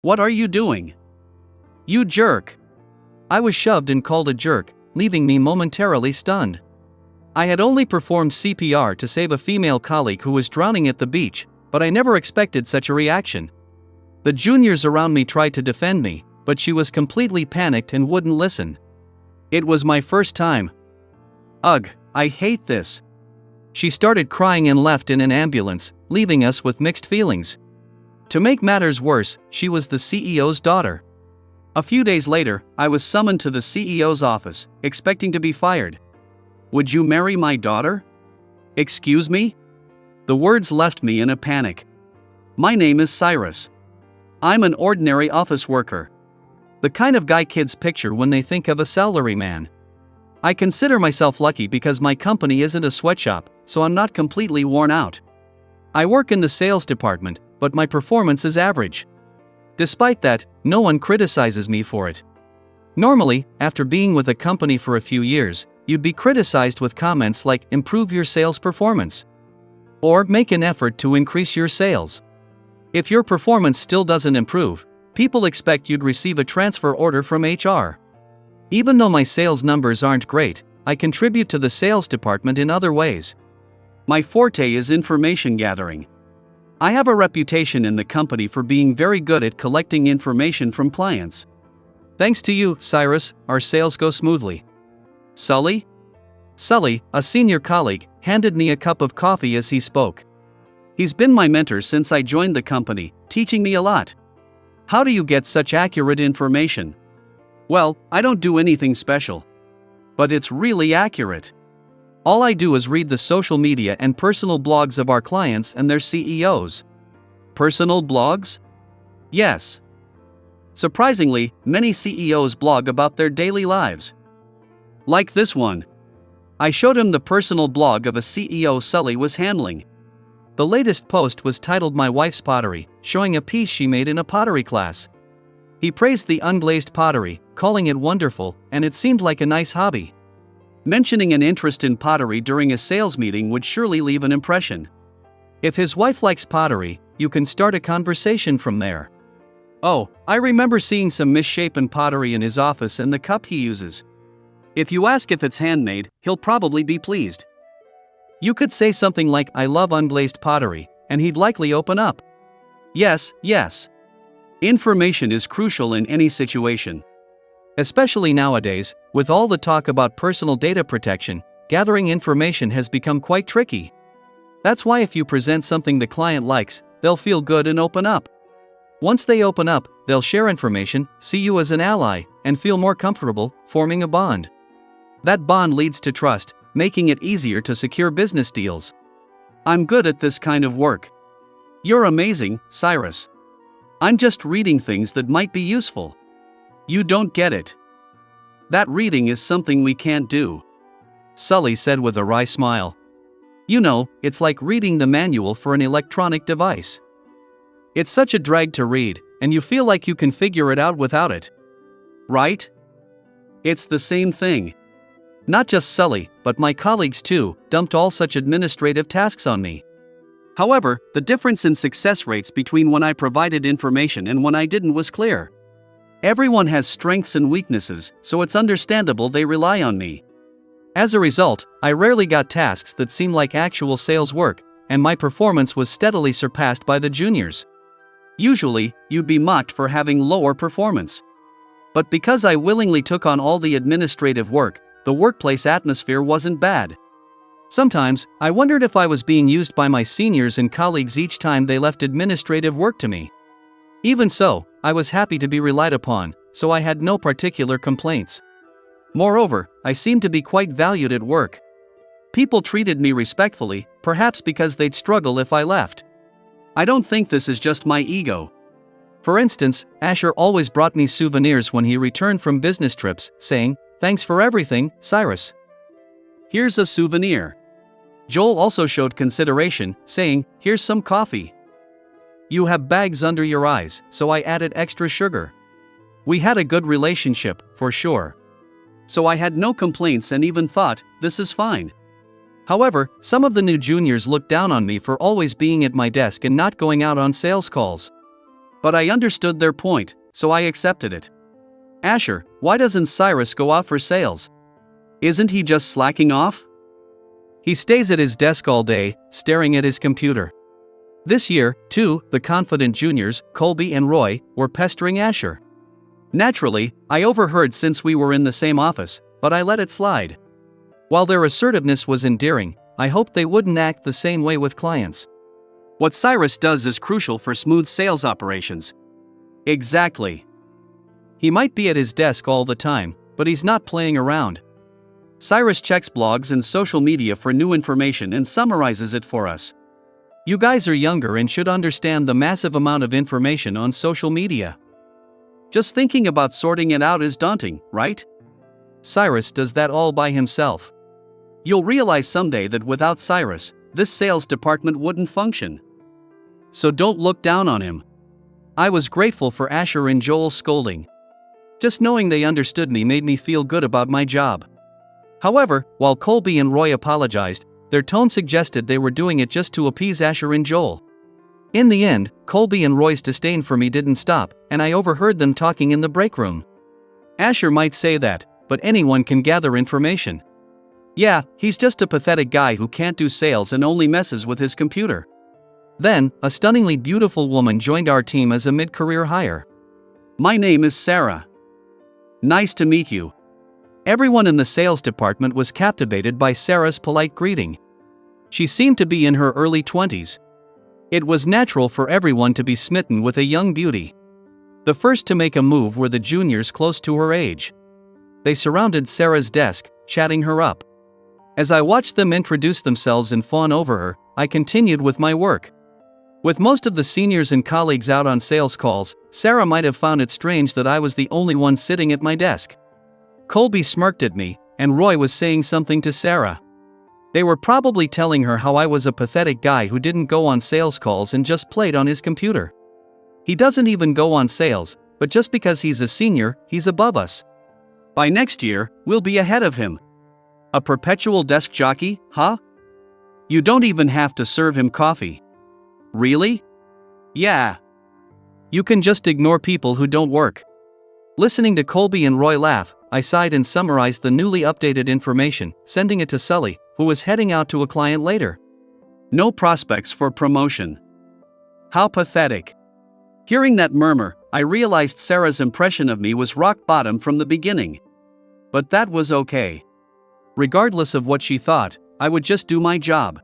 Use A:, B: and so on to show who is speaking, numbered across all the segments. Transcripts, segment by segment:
A: What are you doing? You jerk. I was shoved and called a jerk, leaving me momentarily stunned. I had only performed CPR to save a female colleague who was drowning at the beach, but I never expected such a reaction. The juniors around me tried to defend me, but she was completely panicked and wouldn't listen. It was my first time. Ugh, I hate this. She started crying and left in an ambulance, leaving us with mixed feelings. To make matters worse, she was the CEO's daughter. A few days later, I was summoned to the CEO's office, expecting to be fired. Would you marry my daughter? Excuse me? The words left me in a panic. My name is Cyrus. I'm an ordinary office worker. The kind of guy kids picture when they think of a salaryman. I consider myself lucky because my company isn't a sweatshop, so I'm not completely worn out. I work in the sales department, but my performance is average. Despite that, no one criticizes me for it. Normally, after being with a company for a few years, you'd be criticized with comments like improve your sales performance or make an effort to increase your sales. If your performance still doesn't improve, people expect you'd receive a transfer order from HR. Even though my sales numbers aren't great, I contribute to the sales department in other ways. My forte is information gathering. I have a reputation in the company for being very good at collecting information from clients. Thanks to you, Cyrus, our sales go smoothly. Sully? Sully, a senior colleague, handed me a cup of coffee as he spoke. He's been my mentor since I joined the company, teaching me a lot. How do you get such accurate information? Well, I don't do anything special. But it's really accurate. All I do is read the social media and personal blogs of our clients and their CEOs. Personal blogs? Yes. Surprisingly, many CEOs blog about their daily lives. Like this one. I showed him the personal blog of a CEO Sully was handling. The latest post was titled My Wife's Pottery, showing a piece she made in a pottery class. He praised the unglazed pottery, calling it wonderful, and it seemed like a nice hobby. Mentioning an interest in pottery during a sales meeting would surely leave an impression. If his wife likes pottery, you can start a conversation from there. Oh, I remember seeing some misshapen pottery in his office and the cup he uses. If you ask if it's handmade, he'll probably be pleased. You could say something like, I love unglazed pottery, and he'd likely open up. Yes. Information is crucial in any situation. Especially nowadays, with all the talk about personal data protection, gathering information has become quite tricky. That's why if you present something the client likes, they'll feel good and open up. Once they open up, they'll share information, see you as an ally, and feel more comfortable, forming a bond. That bond leads to trust, making it easier to secure business deals. I'm good at this kind of work. You're amazing, Cyrus. I'm just reading things that might be useful. You don't get it. That reading is something we can't do. Sully said with a wry smile. You know, it's like reading the manual for an electronic device. It's such a drag to read, and you feel like you can figure it out without it. Right? It's the same thing. Not just Sully, but my colleagues too, dumped all such administrative tasks on me. However, the difference in success rates between when I provided information and when I didn't was clear. Everyone has strengths and weaknesses, so it's understandable they rely on me. As a result, I rarely got tasks that seemed like actual sales work, and my performance was steadily surpassed by the juniors. Usually, you'd be mocked for having lower performance. But because I willingly took on all the administrative work, the workplace atmosphere wasn't bad. Sometimes, I wondered if I was being used by my seniors and colleagues each time they left administrative work to me. Even so, I was happy to be relied upon, so I had no particular complaints. Moreover, I seemed to be quite valued at work. People treated me respectfully, perhaps because they'd struggle if I left. I don't think this is just my ego. For instance, Asher always brought me souvenirs when he returned from business trips, saying, "Thanks for everything, Cyrus. Here's a souvenir." Joel also showed consideration, saying, "Here's some coffee. You have bags under your eyes, so I added extra sugar." We had a good relationship, for sure. So I had no complaints and even thought, this is fine. However, some of the new juniors looked down on me for always being at my desk and not going out on sales calls. But I understood their point, so I accepted it. Asher, why doesn't Cyrus go out for sales? Isn't he just slacking off? He stays at his desk all day, staring at his computer. This year, too, the confident juniors, Colby and Roy, were pestering Asher. Naturally, I overheard since we were in the same office, but I let it slide. While their assertiveness was endearing, I hoped they wouldn't act the same way with clients. What Cyrus does is crucial for smooth sales operations. Exactly. He might be at his desk all the time, but he's not playing around. Cyrus checks blogs and social media for new information and summarizes it for us. You guys are younger and should understand the massive amount of information on social media. Just thinking about sorting it out is daunting, right? Cyrus does that all by himself. You'll realize someday that without Cyrus, this sales department wouldn't function. So don't look down on him. I was grateful for Asher and Joel's scolding. Just knowing they understood me made me feel good about my job. However, while Colby and Roy apologized, their tone suggested they were doing it just to appease Asher and Joel. In the end, Colby and Roy's disdain for me didn't stop, and I overheard them talking in the break room. Asher might say that, but anyone can gather information. Yeah, he's just a pathetic guy who can't do sales and only messes with his computer. Then, a stunningly beautiful woman joined our team as a mid-career hire. My name is Sarah. Nice to meet you. Everyone in the sales department was captivated by Sarah's polite greeting. She seemed to be in her early 20s. It was natural for everyone to be smitten with a young beauty. The first to make a move were the juniors close to her age. They surrounded Sarah's desk, chatting her up. As I watched them introduce themselves and fawn over her, I continued with my work. With most of the seniors and colleagues out on sales calls, Sarah might have found it strange that I was the only one sitting at my desk. Colby smirked at me, and Roy was saying something to Sarah. They were probably telling her how I was a pathetic guy who didn't go on sales calls and just played on his computer. He doesn't even go on sales, but just because he's a senior, he's above us. By next year, we'll be ahead of him. A perpetual desk jockey, huh? You don't even have to serve him coffee. Really? Yeah. You can just ignore people who don't work. Listening to Colby and Roy laugh, I sighed and summarized the newly updated information, sending it to Sully, who was heading out to a client later. No prospects for promotion. How pathetic. Hearing that murmur, I realized Sarah's impression of me was rock bottom from the beginning. But that was okay. Regardless of what she thought, I would just do my job.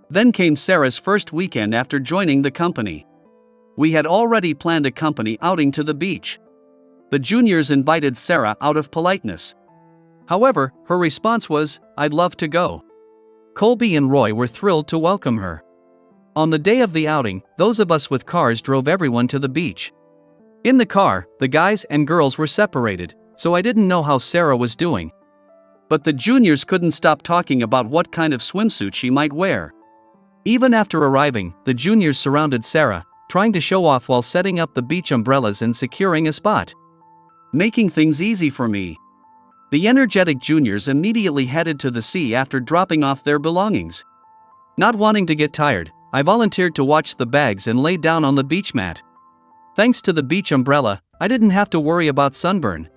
A: Then came Sarah's first weekend after joining the company. We had already planned a company outing to the beach. The juniors invited Sarah out of politeness. However, her response was, "I'd love to go." Colby and Roy were thrilled to welcome her. On the day of the outing, those of us with cars drove everyone to the beach. In the car, the guys and girls were separated, so I didn't know how Sarah was doing. But the juniors couldn't stop talking about what kind of swimsuit she might wear. Even after arriving, the juniors surrounded Sarah, trying to show off while setting up the beach umbrellas and securing a spot. Making things easy for me. The energetic juniors immediately headed to the sea after dropping off their belongings. Not wanting to get tired, I volunteered to watch the bags and lay down on the beach mat. Thanks to the beach umbrella, I didn't have to worry about sunburn.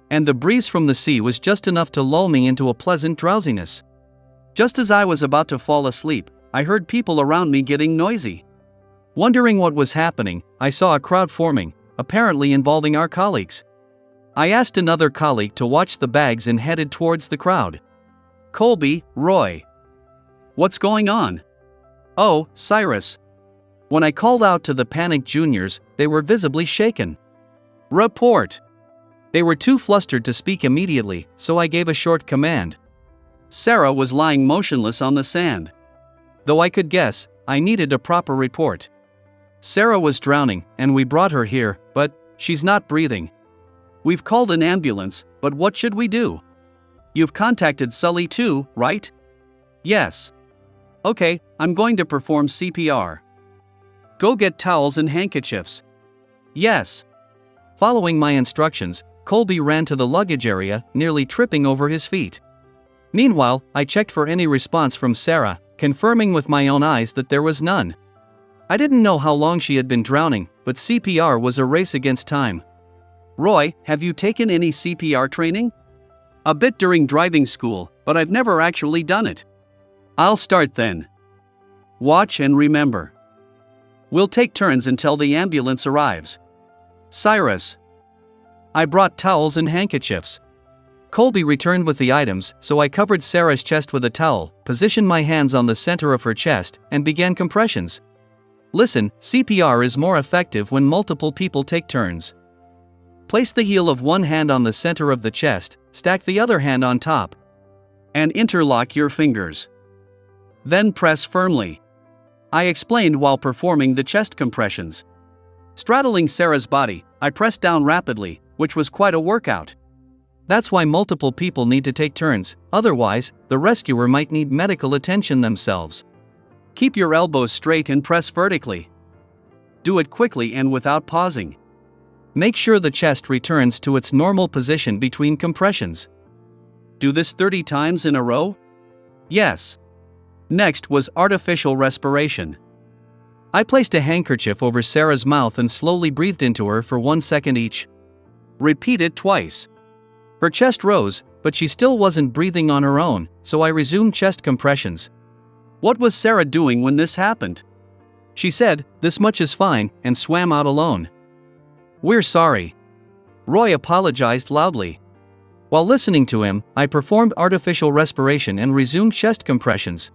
A: And the breeze from the sea was just enough to lull me into a pleasant drowsiness. Just as I was about to fall asleep, I heard people around me getting noisy. Wondering what was happening, I saw a crowd forming, apparently involving our colleagues. I asked another colleague to watch the bags and headed towards the crowd. Colby, Roy. What's going on? Oh, Cyrus. When I called out to the panicked juniors, they were visibly shaken. Report. They were too flustered to speak immediately, so I gave a short command. Sarah was lying motionless on the sand. Though I could guess, I needed a proper report. Sarah was drowning, and we brought her here, but she's not breathing. We've called an ambulance, but what should we do? You've contacted Sully too, right? Yes. Okay, I'm going to perform CPR. Go get towels and handkerchiefs. Yes. Following my instructions, Colby ran to the luggage area, nearly tripping over his feet. Meanwhile, I checked for any response from Sarah, confirming with my own eyes that there was none. I didn't know how long she had been drowning, but CPR was a race against time. Roy, have you taken any CPR training? A bit during driving school, but I've never actually done it. I'll start then. Watch and remember. We'll take turns until the ambulance arrives. Cyrus. I brought towels and handkerchiefs. Colby returned with the items, so I covered Sarah's chest with a towel, positioned my hands on the center of her chest, and began compressions. Listen, CPR is more effective when multiple people take turns. Place the heel of one hand on the center of the chest, stack the other hand on top, and interlock your fingers. Then press firmly. I explained while performing the chest compressions. Straddling Sarah's body, I pressed down rapidly, which was quite a workout. That's why multiple people need to take turns, otherwise, the rescuer might need medical attention themselves. Keep your elbows straight and press vertically. Do it quickly and without pausing. Make sure the chest returns to its normal position between compressions. Do this 30 times in a row? Yes. Next was artificial respiration. I placed a handkerchief over Sarah's mouth and slowly breathed into her for 1 second each. Repeat it twice. Her chest rose, but she still wasn't breathing on her own, so I resumed chest compressions. What was Sarah doing when this happened? She said, "This much is fine," and swam out alone. We're sorry. Roy apologized loudly. While listening to him, I performed artificial respiration and resumed chest compressions.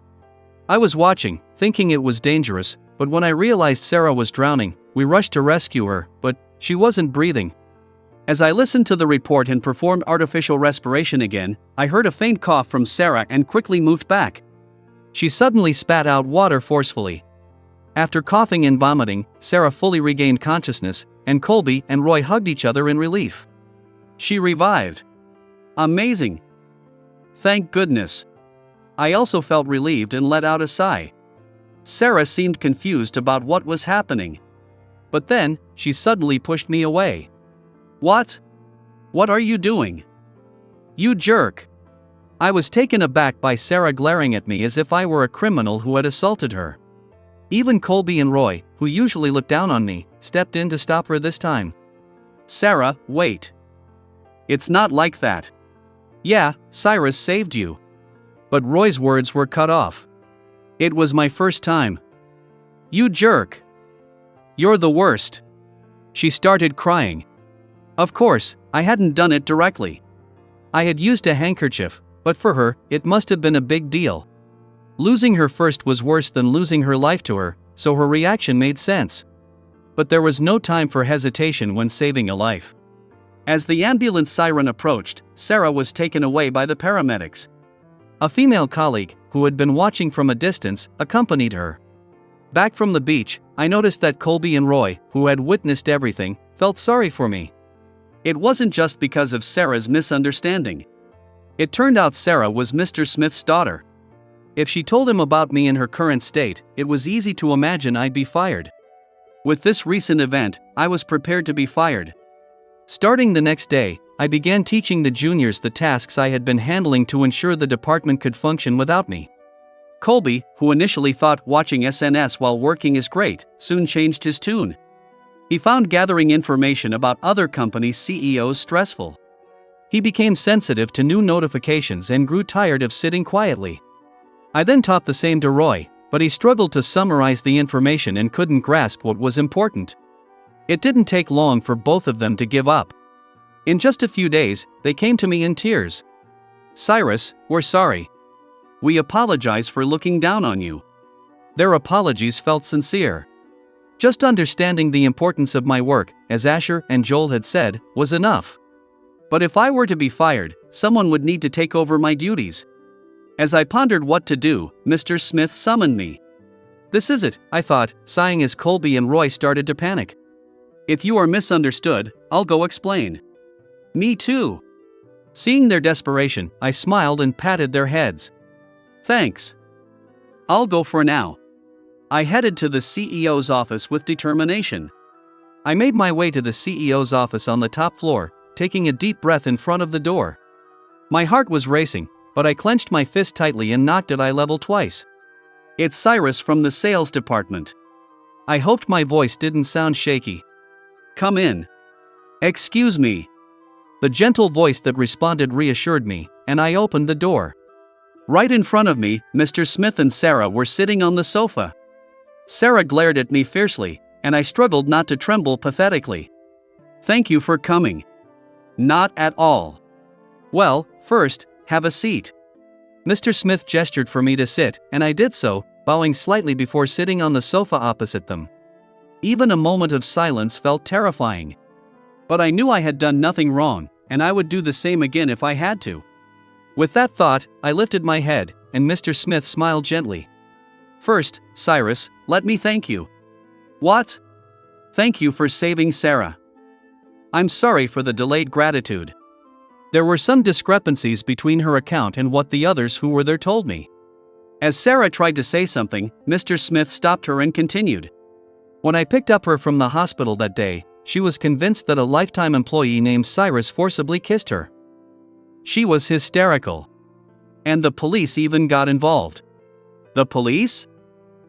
A: I was watching, thinking it was dangerous, but when I realized Sarah was drowning, we rushed to rescue her, but she wasn't breathing. As I listened to the report and performed artificial respiration again, I heard a faint cough from Sarah and quickly moved back. She suddenly spat out water forcefully. After coughing and vomiting, Sarah fully regained consciousness, and Colby and Roy hugged each other in relief. She revived. Amazing. Thank goodness. I also felt relieved and let out a sigh. Sarah seemed confused about what was happening. But then, she suddenly pushed me away. What? What are you doing? You jerk. I was taken aback by Sarah glaring at me as if I were a criminal who had assaulted her. Even Colby and Roy, who usually look down on me, stepped in to stop her this time. Sarah, wait. It's not like that. Yeah, Cyrus saved you. But Roy's words were cut off. It was my first time. You jerk. You're the worst. She started crying. Of course, I hadn't done it directly. I had used a handkerchief, but for her, it must have been a big deal. Losing her first was worse than losing her life to her, so her reaction made sense. But there was no time for hesitation when saving a life. As the ambulance siren approached, Sarah was taken away by the paramedics. A female colleague, who had been watching from a distance, accompanied her. Back from the beach, I noticed that Colby and Roy, who had witnessed everything, felt sorry for me. It wasn't just because of Sarah's misunderstanding. It turned out Sarah was Mr. Smith's daughter. If she told him about me in her current state, it was easy to imagine I'd be fired. With this recent event, I was prepared to be fired. Starting the next day, I began teaching the juniors the tasks I had been handling to ensure the department could function without me. Colby, who initially thought watching SNS while working is great, soon changed his tune. He found gathering information about other companies' CEOs stressful. He became sensitive to new notifications and grew tired of sitting quietly. I then taught the same to Roy, but he struggled to summarize the information and couldn't grasp what was important. It didn't take long for both of them to give up. In just a few days, they came to me in tears. Cyrus, we're sorry. We apologize for looking down on you. Their apologies felt sincere. Just understanding the importance of my work, as Asher and Joel had said, was enough. But if I were to be fired, someone would need to take over my duties. As I pondered what to do, Mr. Smith summoned me. This is it, I thought, sighing as Colby and Roy started to panic. If you are misunderstood, I'll go explain. Me too. Seeing their desperation, I smiled and patted their heads. Thanks. I'll go for now. I headed to the CEO's office with determination. I made my way to the CEO's office on the top floor, taking a deep breath in front of the door. My heart was racing, but I clenched my fist tightly and knocked at eye level twice. It's Cyrus from the sales department. I hoped my voice didn't sound shaky. "Come in." "Excuse me." The gentle voice that responded reassured me, and I opened the door. Right in front of me, Mr. Smith and Sarah were sitting on the sofa. Sarah glared at me fiercely, and I struggled not to tremble pathetically. "Thank you for coming." "Not at all." "Well, first, have a seat." Mr. Smith gestured for me to sit, and I did so, bowing slightly before sitting on the sofa opposite them. Even a moment of silence felt terrifying. But I knew I had done nothing wrong, and I would do the same again if I had to. With that thought, I lifted my head, and Mr. Smith smiled gently. "First, Cyrus, let me thank you." "What?" "Thank you for saving Sarah." "I'm sorry for the delayed gratitude." There were some discrepancies between her account and what the others who were there told me. As Sarah tried to say something, Mr. Smith stopped her and continued. "When I picked up her from the hospital that day, she was convinced that a lifetime employee named Cyrus forcibly kissed her. She was hysterical. And the police even got involved." "The police?"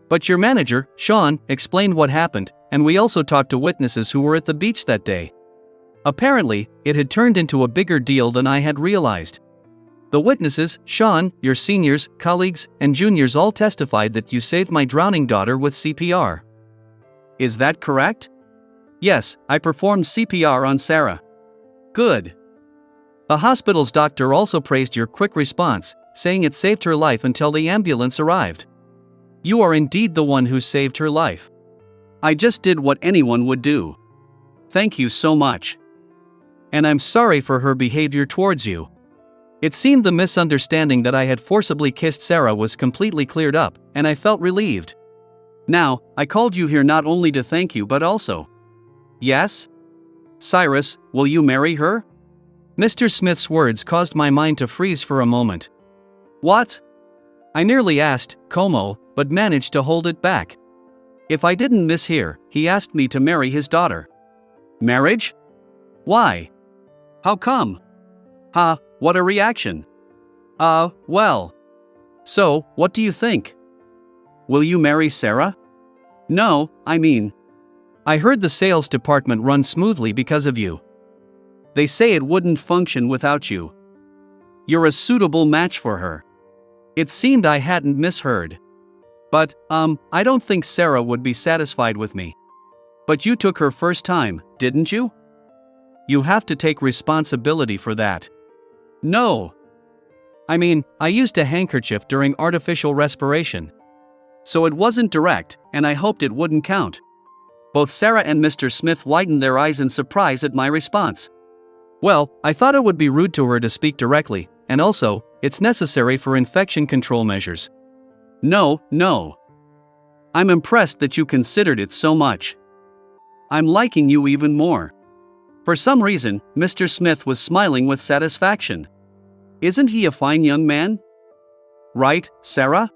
A: "But your manager, Sean, explained what happened, and we also talked to witnesses who were at the beach that day. Apparently, it had turned into a bigger deal than I had realized. The witnesses, Sean, your seniors, colleagues, and juniors all testified that you saved my drowning daughter with CPR." "Is that correct?" "Yes, I performed CPR on Sarah." "Good." "The hospital's doctor also praised your quick response, saying it saved her life until the ambulance arrived. You are indeed the one who saved her life." "I just did what anyone would do." "Thank you so much." "And I'm sorry for her behavior towards you." It seemed the misunderstanding that I had forcibly kissed Sarah was completely cleared up, and I felt relieved. "Now, I called you here not only to thank you but also—" "Yes?" "Cyrus, will you marry her?" Mr. Smith's words caused my mind to freeze for a moment. "What?" I nearly asked, "Como," but managed to hold it back. If I didn't mishear, he asked me to marry his daughter. "Marriage? Why? How come?" "Ha, what a reaction." Well. So, what do you think? Will you marry Sarah?" "No, I mean, I heard the sales department runs smoothly because of you. They say it wouldn't function without you. You're a suitable match for her." It seemed I hadn't misheard. "But, I don't think Sarah would be satisfied with me." "But you took her first time, didn't you?" "You have to take responsibility for that." "No. I mean, I used a handkerchief during artificial respiration. So it wasn't direct, and I hoped it wouldn't count." Both Sarah and Mr. Smith widened their eyes in surprise at my response. "Well, I thought it would be rude to her to speak directly, and also, it's necessary for infection control measures." No. I'm impressed that you considered it so much. I'm liking you even more." For some reason, Mr. Smith was smiling with satisfaction. "Isn't he a fine young man? Right, Sarah?"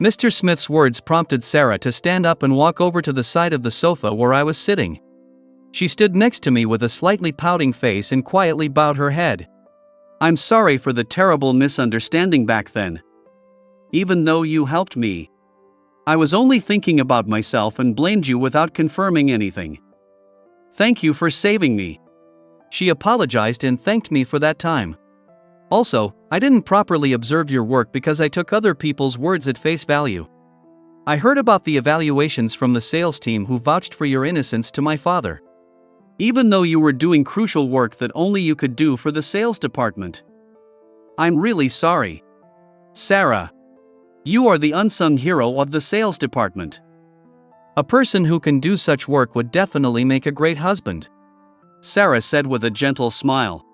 A: Mr. Smith's words prompted Sarah to stand up and walk over to the side of the sofa where I was sitting. She stood next to me with a slightly pouting face and quietly bowed her head. "I'm sorry for the terrible misunderstanding back then. Even though you helped me, I was only thinking about myself and blamed you without confirming anything. Thank you for saving me." She apologized and thanked me for that time. "Also, I didn't properly observe your work because I took other people's words at face value. I heard about the evaluations from the sales team who vouched for your innocence to my father. Even though you were doing crucial work that only you could do for the sales department. I'm really sorry. Sarah. You are the unsung hero of the sales department. A person who can do such work would definitely make a great husband," Sarah said with a gentle smile.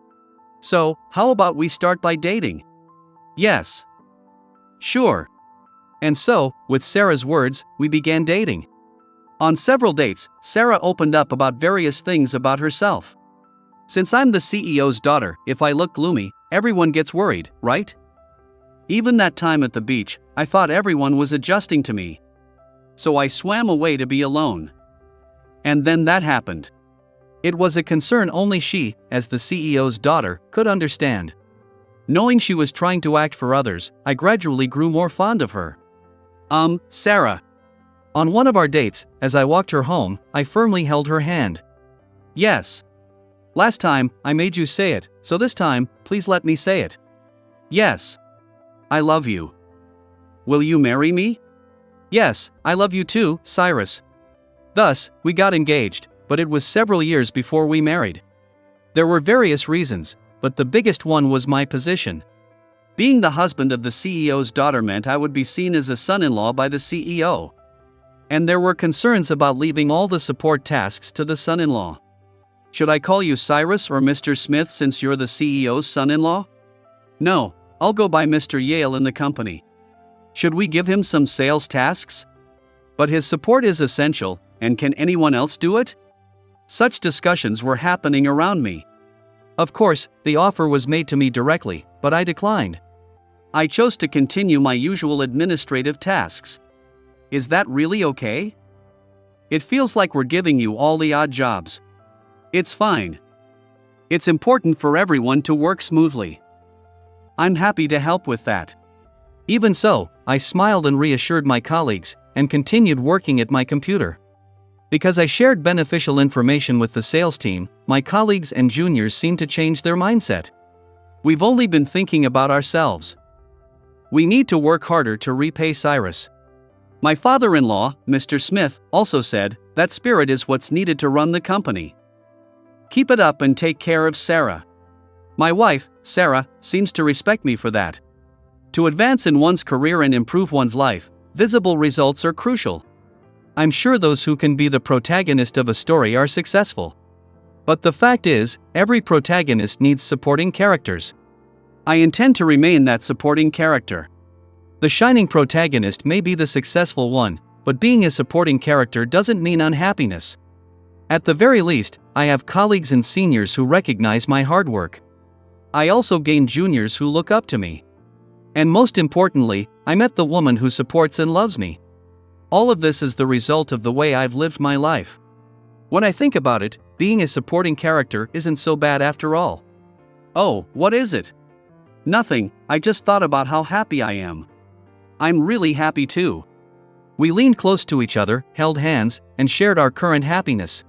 A: "So, how about we start by dating?" "Yes. Sure." And so, with Sarah's words, we began dating. On several dates, Sarah opened up about various things about herself. Since I'm the CEO's daughter, if I look gloomy, everyone gets worried, right? Even that time at the beach, I thought everyone was adjusting to me. So I swam away to be alone. And then that happened. It was a concern only she, as the CEO's daughter, could understand. Knowing she was trying to act for others, I gradually grew more fond of her. Sarah. On one of our dates, as I walked her home, I firmly held her hand. Yes. Last time, I made you say it, so this time, please let me say it. Yes. I love you. Will you marry me? Yes, I love you too, Cyrus. Thus, we got engaged, but it was several years before we married. There were various reasons, but the biggest one was my position. Being the husband of the CEO's daughter meant I would be seen as a son-in-law by the CEO. And there were concerns about leaving all the support tasks to the son-in-law. Should I call you Cyrus or Mr. Smith since you're the CEO's son-in-law? No, I'll go by Mr. Yale in the company. Should we give him some sales tasks? But his support is essential, and can anyone else do it? Such discussions were happening around me. Of course, the offer was made to me directly, but I declined. I chose to continue my usual administrative tasks. Is that really okay? It feels like we're giving you all the odd jobs. It's fine. It's important for everyone to work smoothly. I'm happy to help with that. Even so, I smiled and reassured my colleagues, and continued working at my computer. Because I shared beneficial information with the sales team, my colleagues and juniors seemed to change their mindset. We've only been thinking about ourselves. We need to work harder to repay Cyrus. My father-in-law, Mr. Smith, also said, that spirit is what's needed to run the company. Keep it up and take care of Sarah. My wife, Sarah, seems to respect me for that. To advance in one's career and improve one's life, visible results are crucial. I'm sure those who can be the protagonist of a story are successful. But the fact is, every protagonist needs supporting characters. I intend to remain that supporting character. The shining protagonist may be the successful one, but being a supporting character doesn't mean unhappiness. At the very least, I have colleagues and seniors who recognize my hard work. I also gained juniors who look up to me. And most importantly, I met the woman who supports and loves me. All of this is the result of the way I've lived my life. When I think about it, being a supporting character isn't so bad after all. Oh, what is it? Nothing, I just thought about how happy I am. I'm really happy too. We leaned close to each other, held hands, and shared our current happiness.